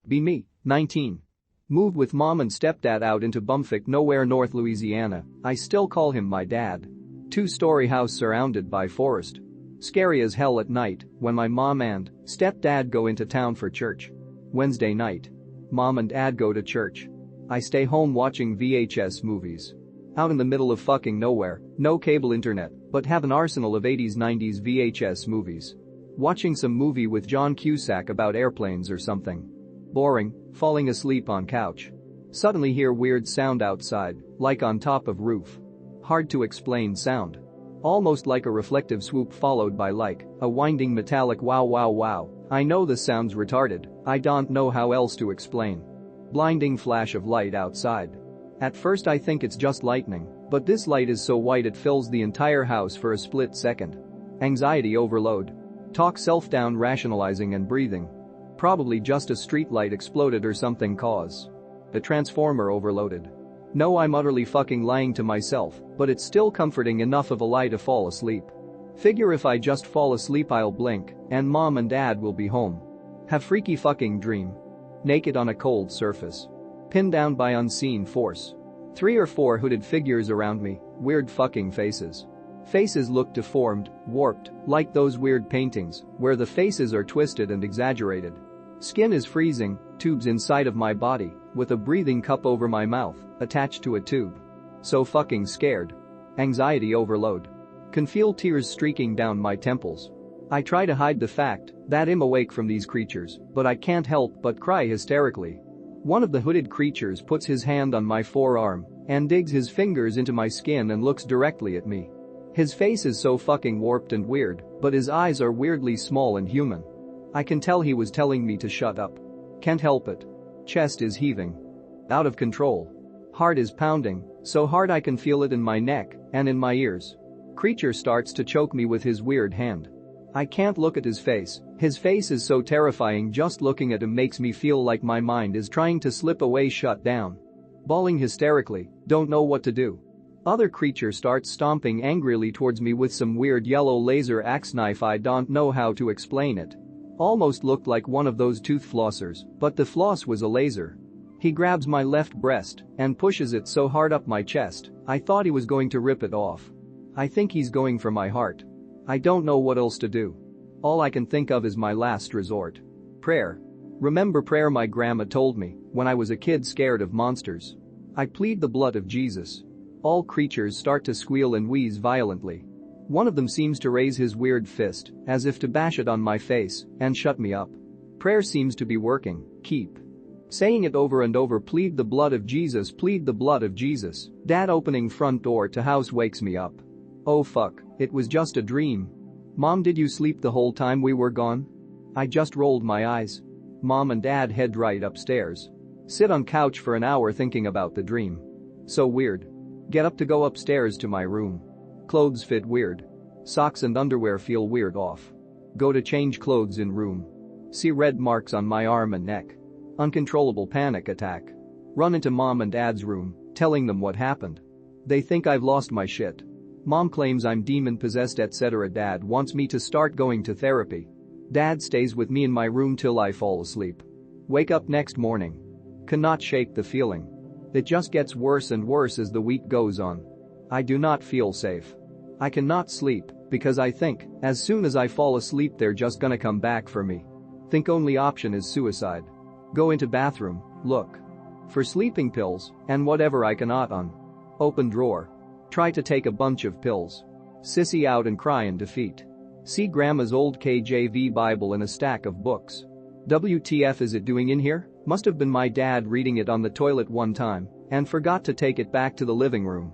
Be me, 19. Moved with mom and stepdad out into bumfuck nowhere North Louisiana, I still call him my dad. Two-story house surrounded by forest. Scary as hell at night when my mom and stepdad go into town for church. Wednesday night. Mom and dad go to church. I stay home watching VHS movies. Out in the middle of fucking nowhere, no cable internet, but have an arsenal of 80s 90s VHS movies. Watching some movie with John Cusack about airplanes or something. Boring, falling asleep on couch. Suddenly hear weird sound outside, like on top of roof. Hard to explain sound. Almost like a reflective swoop followed by like a winding metallic wow wow wow. I know this sounds retarded, I don't know how else to explain. Blinding flash of light outside. At first I think it's just lightning, but this light is so white it fills the entire house for a split second. Anxiety overload. Talk self down rationalizing and breathing. Probably just a street light exploded or something cause. A transformer overloaded. No, I'm utterly fucking lying to myself, but it's still comforting enough of a lie to fall asleep. Figure if I just fall asleep I'll blink, and mom and dad will be home. Have freaky fucking dream. Naked on a cold surface. Pinned down by unseen force. 3 or 4 hooded figures around me, weird fucking faces. Faces look deformed, warped, like those weird paintings, where the faces are twisted and exaggerated. Skin is freezing, tubes inside of my body, with a breathing cup over my mouth, attached to a tube. So fucking scared. Anxiety overload. Can feel tears streaking down my temples. I try to hide the fact that I'm awake from these creatures, but I can't help but cry hysterically. One of the hooded creatures puts his hand on my forearm and digs his fingers into my skin and looks directly at me. His face is so fucking warped and weird, but his eyes are weirdly small and human. I can tell he was telling me to shut up. Can't help it. Chest is heaving. Out of control. Heart is pounding, so hard I can feel it in my neck and in my ears. Creature starts to choke me with his weird hand. I can't look at his face is so terrifying, just looking at him makes me feel like my mind is trying to slip away, shut down. Bawling hysterically, don't know what to do. Other creature starts stomping angrily towards me with some weird yellow laser axe knife, I don't know how to explain it. Almost looked like one of those tooth flossers, but the floss was a laser. He grabs my left breast and pushes it so hard up my chest, I thought he was going to rip it off. I think he's going for my heart. I don't know what else to do. All I can think of is my last resort. Prayer. Remember prayer my grandma told me when I was a kid scared of monsters. I plead the blood of Jesus. All creatures start to squeal and wheeze violently. One of them seems to raise his weird fist, as if to bash it on my face and shut me up. Prayer seems to be working, keep saying it over and over, plead the blood of Jesus, plead the blood of Jesus. Dad opening front door to house wakes me up. Oh fuck, it was just a dream. Mom, did you sleep the whole time we were gone? I just rolled my eyes. Mom and dad head right upstairs. Sit on couch for an hour thinking about the dream. So weird. Get up to go upstairs to my room. Clothes fit weird. Socks and underwear feel weird off. Go to change clothes in room. See red marks on my arm and neck. Uncontrollable panic attack. Run into mom and dad's room, telling them what happened. They think I've lost my shit. Mom claims I'm demon possessed etc. Dad wants me to start going to therapy. Dad stays with me in my room till I fall asleep. Wake up next morning. Cannot shake the feeling. It just gets worse and worse as the week goes on. I do not feel safe. I cannot sleep because I think as soon as I fall asleep they're just gonna come back for me. Think only option is suicide. Go into bathroom, look for sleeping pills and whatever I cannot on. Open drawer. Try to take a bunch of pills. Sissy out and cry in defeat. See grandma's old KJV Bible and a stack of books. WTF is it doing in here? Must have been my dad reading it on the toilet one time and forgot to take it back to the living room.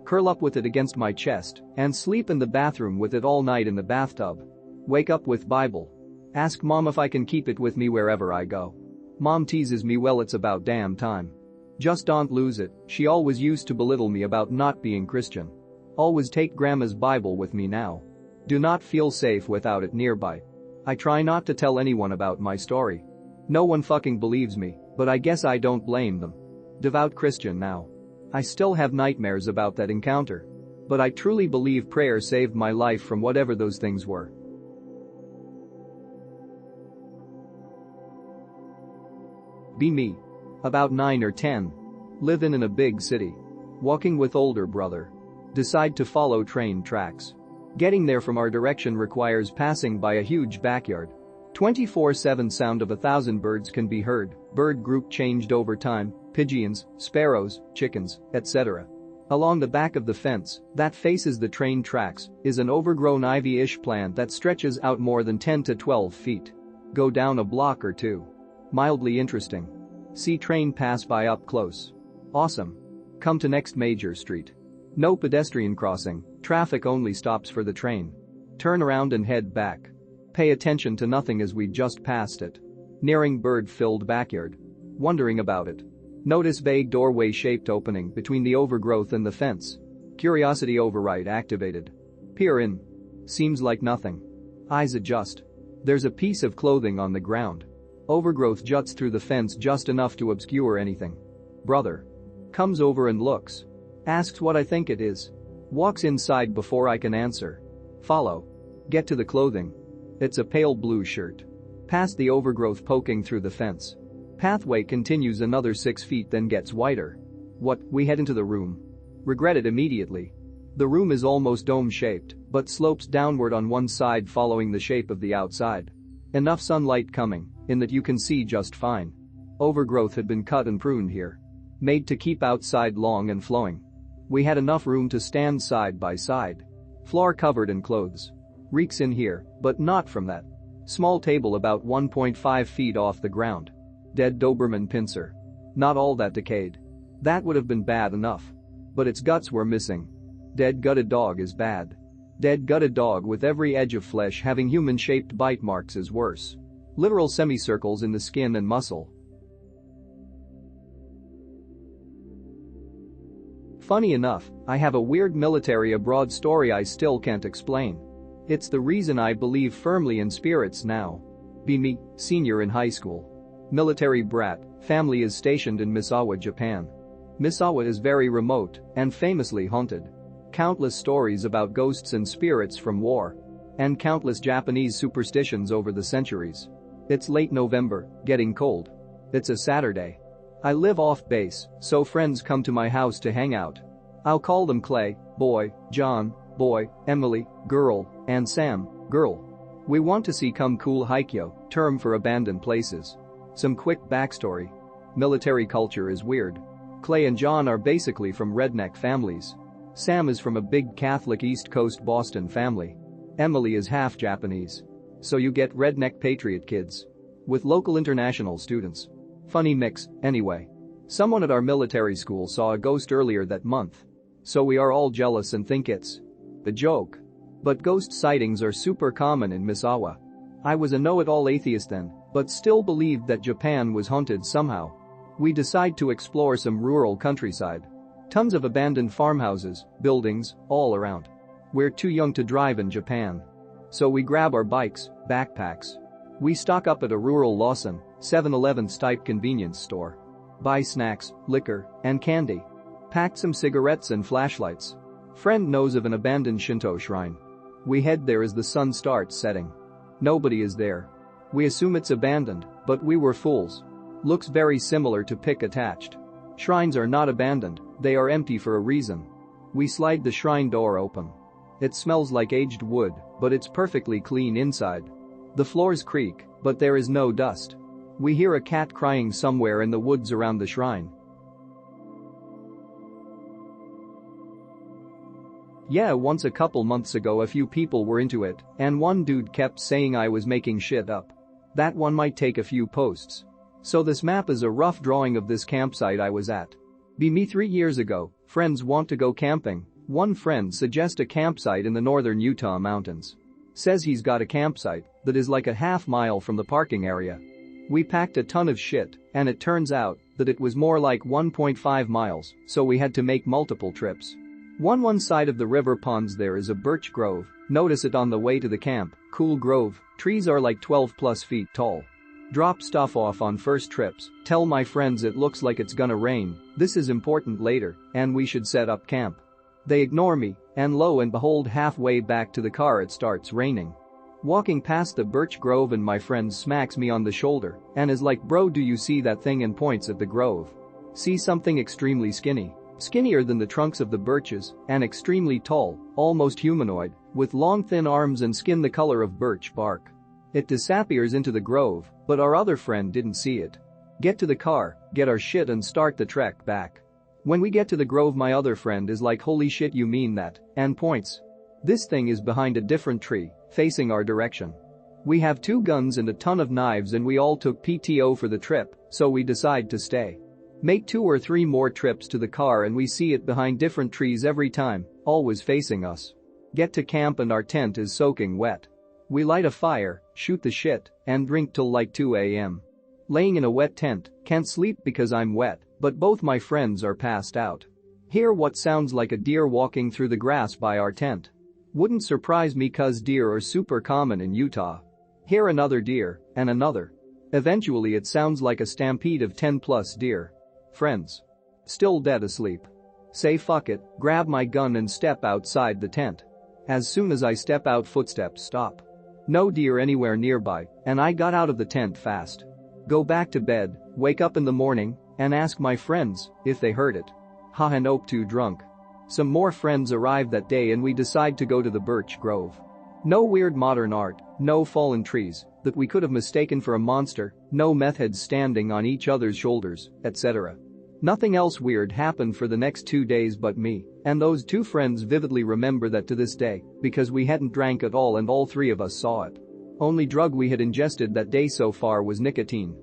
Curl up with it against my chest and sleep in the bathroom with it all night in the bathtub. Wake up with Bible. Ask mom if I can keep it with me wherever I go. Mom teases me, well, it's about damn time. Just don't lose it, she always used to belittle me about not being Christian. Always take grandma's Bible with me now. Do not feel safe without it nearby. I try not to tell anyone about my story. No one fucking believes me, but I guess I don't blame them. Devout Christian now. I still have nightmares about that encounter. But I truly believe prayer saved my life from whatever those things were. . Be me. About 9 or 10. Live in a big city. Walking with older brother. Decide to follow train tracks. Getting there from our direction requires passing by a huge backyard. 24/7 sound of 1,000 birds can be heard, bird group changed over time, pigeons, sparrows, chickens, etc. Along the back of the fence that faces the train tracks is an overgrown ivy-ish plant that stretches out more than 10 to 12 feet. Go down a block or two. Mildly interesting. See train pass by up close. Awesome. Come to next major street. No pedestrian crossing, traffic only stops for the train. Turn around and head back. Pay attention to nothing as we just passed it. Nearing bird-filled backyard. Wondering about it. Notice vague doorway-shaped opening between the overgrowth and the fence. Curiosity override activated. Peer in. Seems like nothing. Eyes adjust. There's a piece of clothing on the ground. Overgrowth juts through the fence just enough to obscure anything. Brother. Comes over and looks. Asks what I think it is. Walks inside before I can answer. Follow. Get to the clothing. It's a pale blue shirt. Past the overgrowth poking through the fence. Pathway continues another 6 feet then gets wider. What? We head into the room. Regret it immediately. The room is almost dome-shaped, but slopes downward on one side following the shape of the outside. Enough sunlight coming in that you can see just fine. Overgrowth had been cut and pruned here. Made to keep outside long and flowing. We had enough room to stand side by side. Floor covered in clothes. Reeks in here, but not from that. Small table about 1.5 feet off the ground. Dead Doberman pincer. Not all that decayed. That would have been bad enough. But its guts were missing. Dead gutted dog is bad. Dead gutted dog with every edge of flesh having human-shaped bite marks is worse. Literal semicircles in the skin and muscle. Funny enough, I have a weird military abroad story I still can't explain. It's the reason I believe firmly in spirits now. Be me, senior in high school. Military brat, family is stationed in Misawa, Japan. Misawa is very remote and famously haunted. Countless stories about ghosts and spirits from war. And countless Japanese superstitions over the centuries. It's late November, getting cold. It's a Saturday. I live off base, so friends come to my house to hang out. I'll call them Clay, boy, John, boy, Emily, girl, and Sam, girl. We want to see come cool Haikyo, term for abandoned places. Some quick backstory. Military culture is weird. Clay and John are basically from redneck families. Sam is from a big Catholic East Coast Boston family. Emily is half Japanese. So you get redneck patriot kids. With local international students. Funny mix, anyway. Someone at our military school saw a ghost earlier that month. So we are all jealous and think it's a joke. But ghost sightings are super common in Misawa. I was a know-it-all atheist then, but still believed that Japan was haunted somehow. We decide to explore some rural countryside. Tons of abandoned farmhouses, buildings, all around. We're too young to drive in Japan. So we grab our bikes, backpacks. We stock up at a rural Lawson, 7-Eleven type convenience store. Buy snacks, liquor, and candy. Packed some cigarettes and flashlights. Friend knows of an abandoned Shinto shrine. We head there as the sun starts setting. Nobody is there. We assume it's abandoned, but we were fools. Looks very similar to pick attached. Shrines are not abandoned, they are empty for a reason. We slide the shrine door open. It smells like aged wood, but it's perfectly clean inside. The floors creak, but there is no dust. We hear a cat crying somewhere in the woods around the shrine. Yeah, once a couple months ago a few people were into it, and one dude kept saying I was making shit up. That one might take a few posts. So this map is a rough drawing of this campsite I was at. Be me 3 years ago, friends want to go camping. One friend suggests a campsite in the northern Utah mountains. Says he's got a campsite that is like a half-mile from the parking area. We packed a ton of shit, and it turns out that it was more like 1.5 miles, so we had to make multiple trips. One side of the river ponds there is a birch grove, notice it on the way to the camp, cool grove, trees are like 12+ feet tall. Drop stuff off on first trips, tell my friends it looks like it's gonna rain, this is important later, and we should set up camp. They ignore me, and lo and behold halfway back to the car it starts raining. Walking past the birch grove and my friend smacks me on the shoulder and is like, bro, do you see that thing, and points at the grove. See something extremely skinny. Skinnier than the trunks of the birches and extremely tall, almost humanoid, with long thin arms and skin the color of birch bark. It disappears into the grove, but our other friend didn't see it. Get to the car, get our shit and start the trek back. When we get to the grove, my other friend is like, holy shit, you mean that, and points. This thing is behind a different tree, facing our direction. We have 2 guns and a ton of knives and we all took PTO for the trip, so we decide to stay. Make 2 or 3 more trips to the car and we see it behind different trees every time, always facing us. Get to camp and our tent is soaking wet. We light a fire, shoot the shit, and drink till like 2 a.m. Laying in a wet tent, can't sleep because I'm wet, but both my friends are passed out. Hear what sounds like a deer walking through the grass by our tent. Wouldn't surprise me cause deer are super common in Utah. Hear another deer, and another. Eventually it sounds like a stampede of 10 plus deer. Friends. Still dead asleep. Say fuck it, grab my gun and step outside the tent. As soon as I step out, footsteps stop. No deer anywhere nearby, and I got out of the tent fast. Go back to bed, wake up in the morning, and ask my friends if they heard it. Ha, and nope, too drunk. Some more friends arrive that day and we decide to go to the birch grove. No weird modern art, no fallen trees that we could have mistaken for a monster, no meth heads standing on each other's shoulders, etc. Nothing else weird happened for the next 2 days, but me and those 2 friends vividly remember that to this day because we hadn't drank at all and all 3 of us saw it. Only drug we had ingested that day so far was nicotine.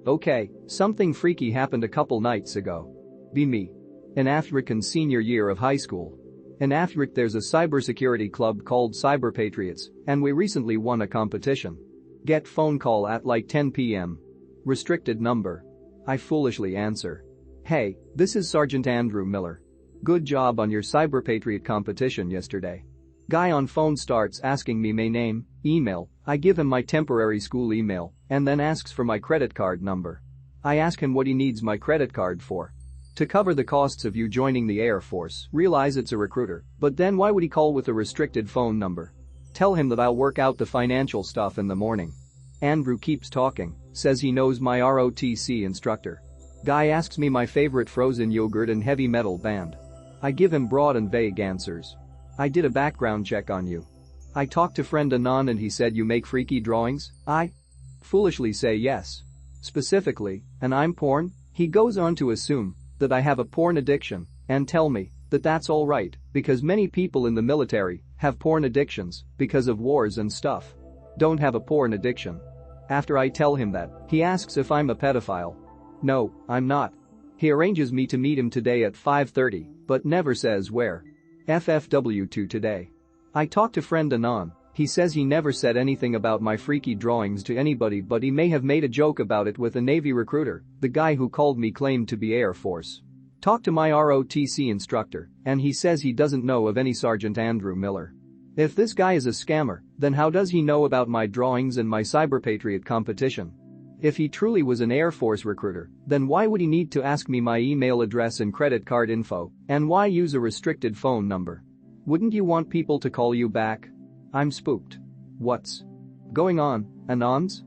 Okay, something freaky happened a couple nights ago. Be me. In African senior year of high school. In Africa there's a cybersecurity club called Cyber Patriots, and we recently won a competition. Get phone call at like 10 p.m. Restricted number. I foolishly answer. Hey, this is Sergeant Andrew Miller. Good job on your Cyber Patriot competition yesterday. Guy on phone starts asking me my name, email, I give him my temporary school email, and then asks for my credit card number. I ask him what he needs my credit card for. To cover the costs of you joining the Air Force. Realize it's a recruiter, but then why would he call with a restricted phone number? Tell him that I'll work out the financial stuff in the morning. Andrew keeps talking, says he knows my ROTC instructor. Guy asks me my favorite frozen yogurt and heavy metal band. I give him broad and vague answers. I did a background check on you. I talked to friend Anon and he said you make freaky drawings. I foolishly say yes. Specifically, and I'm porn? He goes on to assume that I have a porn addiction and tell me that that's alright because many people in the military have porn addictions because of wars and stuff. Don't have a porn addiction. After I tell him that, he asks if I'm a pedophile. No, I'm not. He arranges me to meet him today at 5:30, but never says where. FFW to today. I talked to friend Anon. He says he never said anything about my freaky drawings to anybody, but he may have made a joke about it with a Navy recruiter. The guy who called me claimed to be Air Force. Talked to my ROTC instructor, and he says he doesn't know of any Sergeant Andrew Miller. If this guy is a scammer, then how does he know about my drawings and my Cyber Patriot competition? If he truly was an Air Force recruiter, then why would he need to ask me my email address and credit card info, and why use a restricted phone number? Wouldn't you want people to call you back? I'm spooked. What's going on, Anons?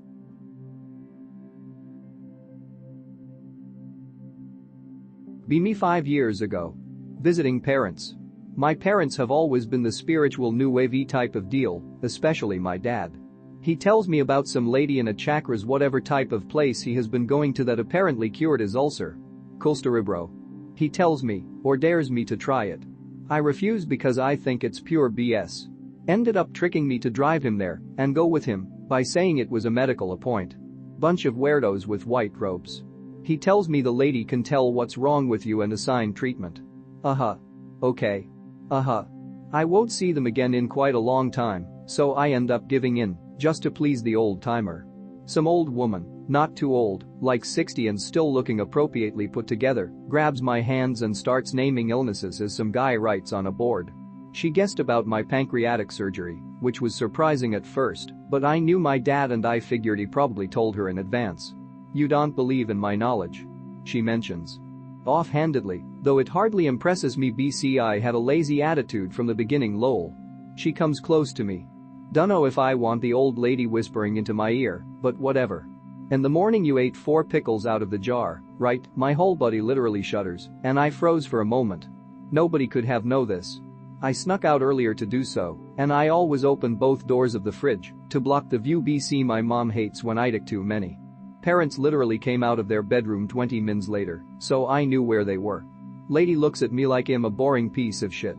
Be me 5 years ago. Visiting parents. My parents have always been the spiritual new wavy type of deal, especially my dad. He tells me about some lady in a chakras whatever type of place he has been going to that apparently cured his ulcer. Cool story, bro. He tells me, or dares me to try it. I refuse because I think it's pure BS. Ended up tricking me to drive him there and go with him by saying it was a medical appointment. Bunch of weirdos with white robes. He tells me the lady can tell what's wrong with you and assign treatment. Okay. I won't see them again in quite a long time, so I end up giving in just to please the old timer. Some old woman, not too old, like 60 and still looking appropriately put together, grabs my hands and starts naming illnesses as some guy writes on a board. She guessed about my pancreatic surgery, which was surprising at first, but I knew my dad and I figured he probably told her in advance. You don't believe in my knowledge? She mentions. Offhandedly, though it hardly impresses me. I had a lazy attitude from the beginning. Lol. She comes close to me. Dunno if I want the old lady whispering into my ear, but whatever. In the morning you ate 4 pickles out of the jar, right? My whole body literally shudders, and I froze for a moment. Nobody could have known this. I snuck out earlier to do so, and I always open both doors of the fridge to block the view. My mom hates when I take too many. Parents literally came out of their bedroom 20 minutes later, so I knew where they were. Lady looks at me like I'm a boring piece of shit.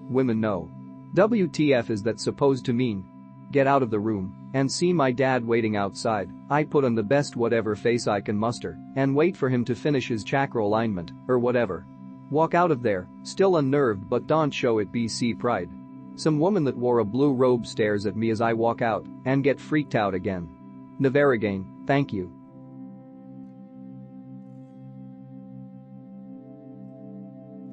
Women know. WTF is that supposed to mean? Get out of the room and see my dad waiting outside. I put on the best whatever face I can muster and wait for him to finish his chakra alignment or whatever. Walk out of there, still unnerved but don't show it. Pride. Some woman that wore a blue robe stares at me as I walk out and get freaked out again. Never again, thank you.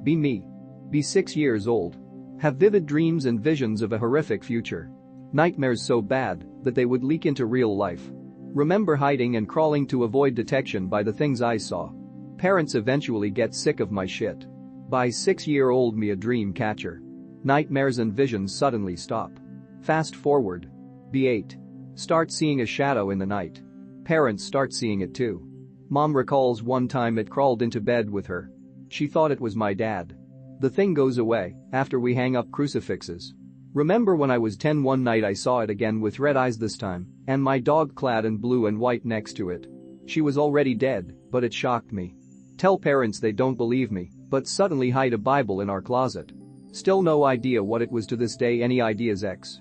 Be me. Be 6 years old. Have vivid dreams and visions of a horrific future. Nightmares so bad that they would leak into real life. Remember hiding and crawling to avoid detection by the things I saw. Parents eventually get sick of my shit. By 6-year-old me a dream catcher. Nightmares and visions suddenly stop. Fast forward. B8. Start seeing a shadow in the night. Parents start seeing it too. Mom recalls one time it crawled into bed with her. She thought it was my dad. The thing goes away after we hang up crucifixes. Remember when I was 10 one night I saw it again with red eyes this time, and my dog clad in blue and white next to it. She was already dead, but it shocked me. Tell parents they don't believe me, but suddenly hide a Bible in our closet. Still no idea what it was to this day. Any ideas? X.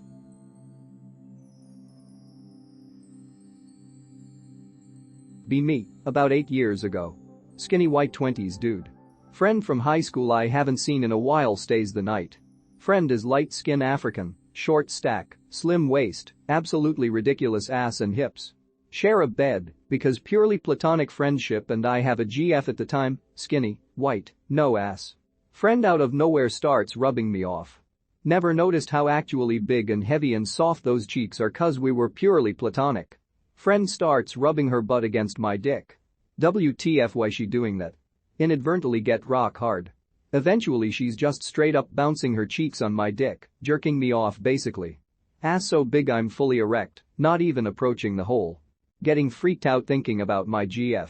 Be me, about 8 years ago. Skinny white 20s dude. Friend from high school I haven't seen in a while stays the night. Friend is light-skin African, short stack, slim waist, absolutely ridiculous ass and hips. Share a bed, because purely platonic friendship and I have a GF at the time, skinny, white, no ass. Friend out of nowhere starts rubbing me off. Never noticed how actually big and heavy and soft those cheeks are cause we were purely platonic. Friend starts rubbing her butt against my dick. WTF why she doing that? Inadvertently get rock hard. Eventually she's just straight up bouncing her cheeks on my dick, jerking me off basically. Ass so big I'm fully erect, not even approaching the hole. Getting freaked out thinking about my GF.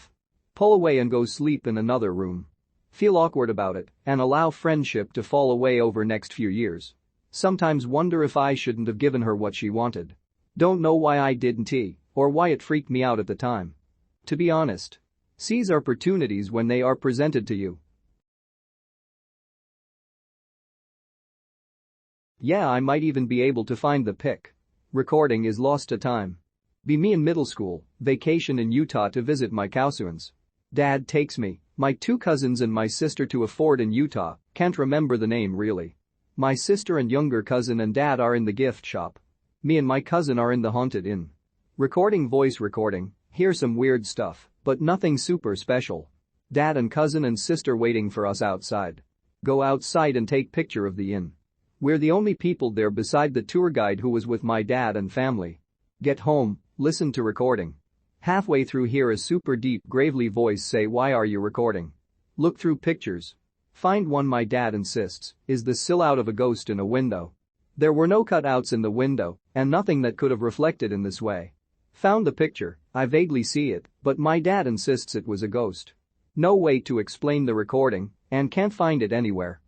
Pull away and go sleep in another room. Feel awkward about it and allow friendship to fall away over next few years. Sometimes wonder if I shouldn't have given her what she wanted. Don't know why I didn't or why it freaked me out at the time. To be honest. Seize opportunities when they are presented to you. Yeah, I might even be able to find the pic. Recording is lost to time. Be me in middle school, vacation in Utah to visit my Cowsuans. Dad takes me, my 2 cousins and my sister to a fort in Utah, can't remember the name really. My sister and younger cousin and dad are in the gift shop. Me and my cousin are in the haunted inn. Recording voice recording, hear some weird stuff, but nothing super special. Dad and cousin and sister waiting for us outside. Go outside and take picture of the inn. We're the only people there beside the tour guide who was with my dad and family. Get home, listen to recording. Halfway through hear a super deep gravely voice say why are you recording? Look through pictures. Find one my dad insists is the silhouette of a ghost in a window. There were no cutouts in the window and nothing that could have reflected in this way. Found the picture, I vaguely see it, but my dad insists it was a ghost. No way to explain the recording and can't find it anywhere.